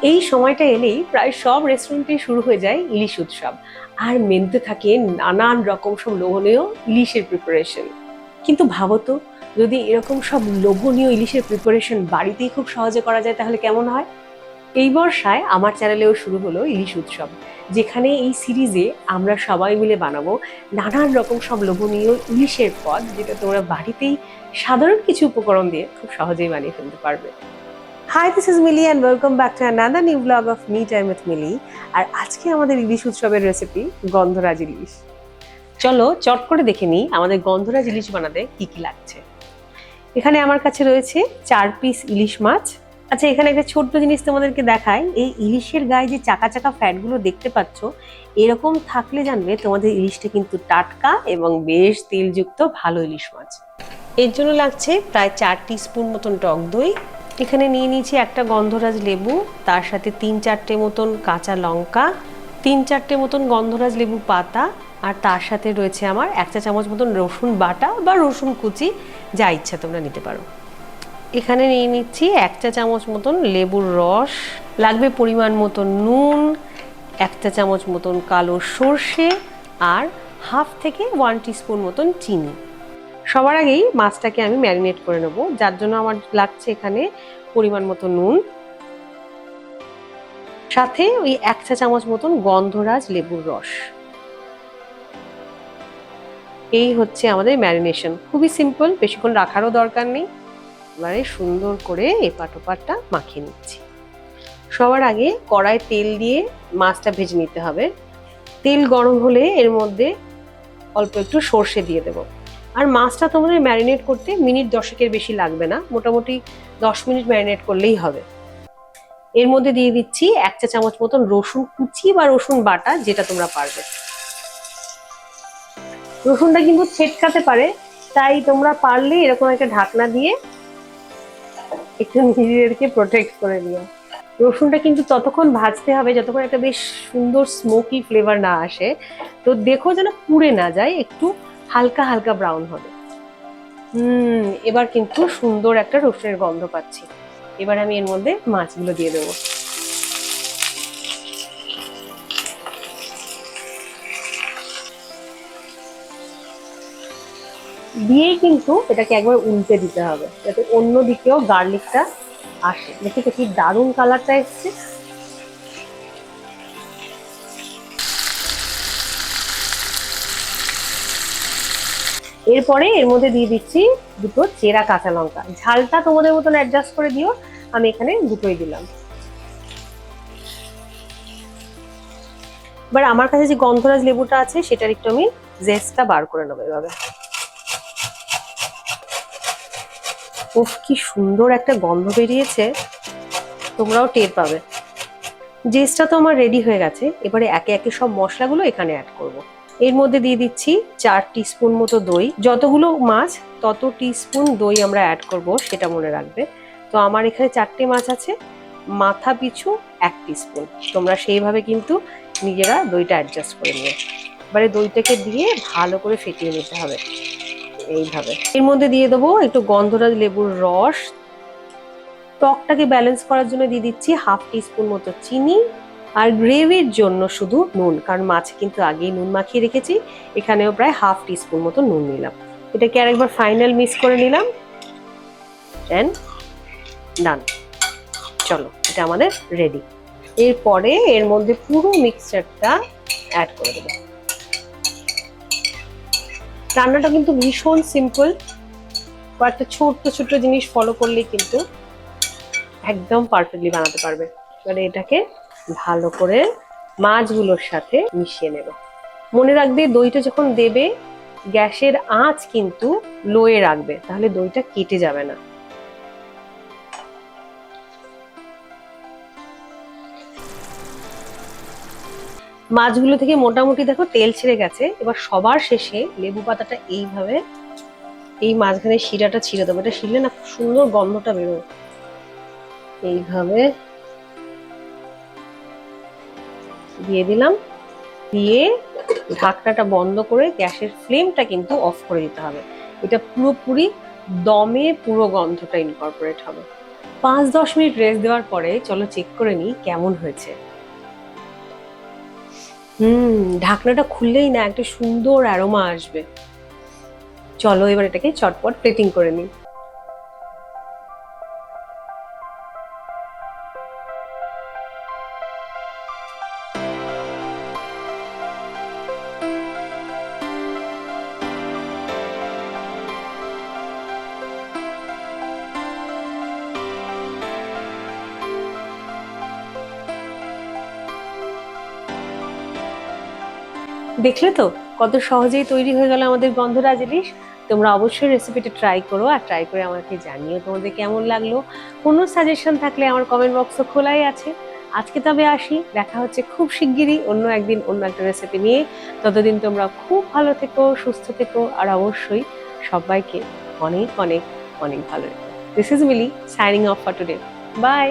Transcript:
এই সময়টা এলেই প্রায় সব রেস্টুরেন্টে শুরু হয়ে যায় ইলিশ উৎসব। আর মেনুতে থাকে নানান রকম সব লোভনীয় ইলিশের প্রিপারেশন। কিন্তু ভাবো তো, যদি এরকম সব লোভনীয় ইলিশের প্রিপারেশন বাড়িতেই খুব সহজে করা যায় তাহলে কেমন হয়? এই বর্ষায় আমার চ্যানেলেও শুরু হলো ইলিশ উৎসব, যেখানে এই সিরিজে আমরা সবাই মিলে বানাবো নানান রকম সব লোভনীয় ইলিশের পদ, যেটা তোমরা বাড়িতেই সাধারণ কিছু উপকরণ দিয়ে খুব সহজেই বানিয়ে ফেলতে পারবে। Hi, this is Milli and welcome back to another new blog of me time with Milli. আর আজকে আমাদের ইলিশ উৎসবের রেসিপি গন্ধরাজ ইলিশ। চলো চট করে দেখে নিই আমাদের গন্ধরাজ ইলিশ বানাতে কি কি লাগছে। এখানে আমার কাছে রয়েছে 4 পিস ইলিশ মাছ। আচ্ছা, এখানে একটা ছোট্ট জিনিস তোমাদেরকে দেখাই। এই ইলিশের গায়ে যে চাকা চাকা ফ্যাটগুলো দেখতে পাচ্ছ, এরকম থাকলে জানবে তোমাদের ইলিশটা কিন্তু টাটকা এবং বেশ তেলযুক্ত ভালো ইলিশ মাছ। এর জন্য লাগছে প্রায় 4 টিস্পুন মতন টক দই। এখানে নিয়ে নিয়েছি একটা গন্ধরাজ লেবু, তার সাথে 3-4টে মতন কাঁচা লঙ্কা, 3-4টে মতন গন্ধরাজ লেবু পাতা, আর তার সাথে রয়েছে আমার 1 চা চামচ মতন রসুন বাটা বা রসুন কুচি, যা ইচ্ছা তোমরা নিতে পারো। এখানে নিয়ে নিচ্ছি 1 চা চামচ মতন লেবুর রস, লাগবে পরিমাণ মতন নুন, 1 চা চামচ মতন কালো সর্ষে, আর 1/2 থেকে 1 টিস্পুন মতন চিনি। সবার আগেই মাছটাকে আমি ম্যারিনেট করে নেব, যার জন্য আমার লাগছে এখানে পরিমাণ মতো নুন, সাথে ওই 1 চা চামচ মতন গন্ধরাজ লেবুর রস। এই হচ্ছে আমাদের ম্যারিনেশন, খুবই সিম্পল, বেশিক্ষণ রাখারও দরকার নেই। এবারে সুন্দর করে এপাট ওপাটটা মাখিয়ে নিচ্ছি। সবার আগে কড়ায় তেল দিয়ে মাছটা ভেজে নিতে হবে। তেল গরম হলে এর মধ্যে অল্প একটু সর্ষে দিয়ে দেবো। আর মাছটা তোমাদের ম্যারিনেট করতে মিনিট 10-এর বেশি লাগবে না, মোটামুটি 10 মিনিট ম্যারিনেট করলেই হবে। এর মধ্যে দিয়ে দিচ্ছি 1 চা চামচ মতন রসুন কুচি বা রসুন বাটা, যেটা তোমরা পারবে। রসুনটা কিন্তু ছেটকাতে পারে, তাই তোমরা পারলে এরকম একটা ঢাকনা দিয়ে একটু নিজেদেরকে প্রোটেক্ট করে দিও। রসুনটা কিন্তু ততক্ষণ ভাজতে হবে যতক্ষণ একটা বেশ সুন্দর স্মোকি ফ্লেভার না আসে। তো দেখো যেন পুড়ে না যায়, একটু হালকা হালকা ব্রাউন হবে। এবার কিন্তু সুন্দর একটা রসুনের গন্ধ পাচ্ছি। এবার আমি এর মধ্যে মাছগুলো দিয়ে দেবো। দিয়েই কিন্তু এটাকে একবার উল্টে দিতে হবে, যাতে অন্য দিকেও গার্লিকটা আসে। দেখি তো কি দারুণ কালারটা এসছে। এরপরে এর মধ্যে দিয়ে দিচ্ছি দুটো চেরা কাঁচা লঙ্কা। ঝালটা তোমাদের মতন অ্যাডজাস্ট করে দিও, আমি এখানে দুটোই দিলাম। এবার আমার কাছে যে গন্ধরাজ লেবুটা আছে সেটার একটু আমি জেসটা বার করে নেবো এভাবে। উফ, কি সুন্দর একটা গন্ধ বেরিয়েছে, তোমরাও টের পাবে। জেসটা তো আমার রেডি হয়ে গেছে। এবারে একে একে সব মশলাগুলো এখানে অ্যাড করব। এর মধ্যে দিয়ে দিচ্ছি 4 টিস্পুন মতো দই। যতগুলো মাছ তত টিস্পুন দই আমরা অ্যাড করব, সেটা মনে রাখবে। তো আমার এখানে 4টে মাছ আছে, মাথা পিছু 1 টিস্পুন। তোমরা সেইভাবে কিন্তু নিজেরা দইটা অ্যাডজাস্ট করে নিও। এবারে দইটাকে দিয়ে ভালো করে ফেটিয়ে নিতে হবে এইভাবে। এর মধ্যে দিয়ে দেবো একটু গন্ধরাজ লেবুর রস। টকটাকে ব্যালেন্স করার জন্য দিয়ে দিচ্ছি 1/2 টিস্পুন মতো চিনি। আর গ্রেভির জন্য শুধু নুন, কারণ মাছে কিন্তু আগেই নুন মাখিয়ে রেখেছি। এখানেও প্রায় 1/2 টিস্পুন মতো নুন নিলাম। এটাকে আরেকবার ফাইনাল মিক্স করে নিলাম। এন্ড ডান। চলো, এটা আমাদের রেডি। এরপরে এর মধ্যে পুরো মিক্সচারটা অ্যাড করে দেবো। রান্নাটা কিন্তু ভীষণ সিম্পল, কয়েকটা ছোট্ট ছোট্ট জিনিস ফলো করলেই কিন্তু একদম পারফেক্টলি বানাতে পারবে। এবারে এটাকে ভালো করে মাছগুলোর সাথে মিশিয়ে নেব। মনে রাখবে, দইটা যখন দেবে গ্যাসের আঁচ কিন্তু লোয়ে রাখবে, তাহলে দইটা কেটে যাবে না। মাছগুলো থেকে মোটামুটি দেখো তেল ছেড়ে গেছে। এবার সবার শেষে লেবু পাতাটা এইভাবে এই মাঝখানে শিরাটা ছিঁড়ে দেবো। এটা ছিঁড়লে না খুব সুন্দর গন্ধটা বেরোয়। এইভাবে দিয়ে দিলাম, দিয়ে ঢাকনাটা বন্ধ করে গ্যাসের ফ্লেমটা কিন্তু অফ করে দিতে হবে। এটা পুরোপুরি দমে পুরো গন্ধটা ইনকর্পোরেট হবে। 5-10 মিনিট রেস্ট দেওয়ার পরে চলো চেক করে নিই কেমন হয়েছে। ঢাকনাটা খুললেই না একটা সুন্দর অ্যারোমা আসবে। চলো এবার এটাকে চটপট প্লেটিং করে নিই। দেখলে তো কত সহজেই তৈরি হয়ে গেল আমাদের গন্ধরাজ ইলিশ। তোমরা অবশ্যই রেসিপিটা ট্রাই করো, আর ট্রাই করে আমাকে জানিও তোমাদের কেমন লাগলো। কোনো সাজেশন থাকলে আমার কমেন্ট বক্স তো খোলাই আছে। আজকে তবে আসি, দেখা হচ্ছে খুব শিগগিরই অন্য একদিন অন্য একটা রেসিপি নিয়ে। ততদিন তোমরা খুব ভালো থেকো, সুস্থ থেকো, আর অবশ্যই সবাইকে অনেক অনেক অনেক ভালো রেখো। This is Mili signing off for today. By.